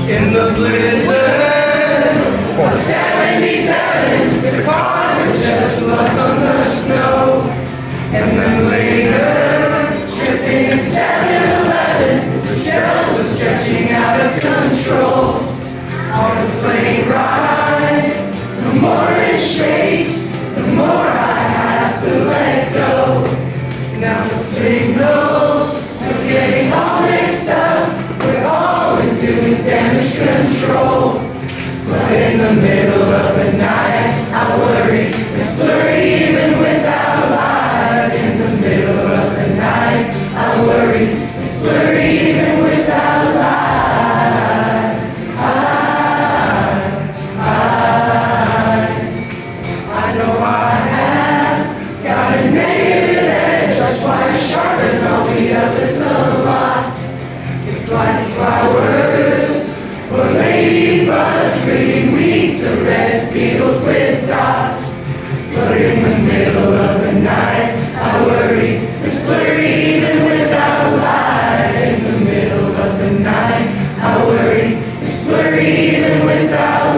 In the blizzard of 77, the cars were just lumps on the snow. And then later, tripping in 7-Eleven, the shells were stretching out of control. On the plane ride, the more it shakes, the more I have to let go. Now the signals are getting all mixed up. We're always doing damage control. But in the middle of the night, I worry. It's blurry even without lights. In the middle of the night, I worry. It's blurry even without lights. I know I have got a negative edge. That's why I sharpen all the others a lot. It's like flowers or ladybugs bringing weeds or red beetles with dots. But in the middle of the night, I worry. It's blurry even without light. In the middle of the night, I worry. It's blurry even without light.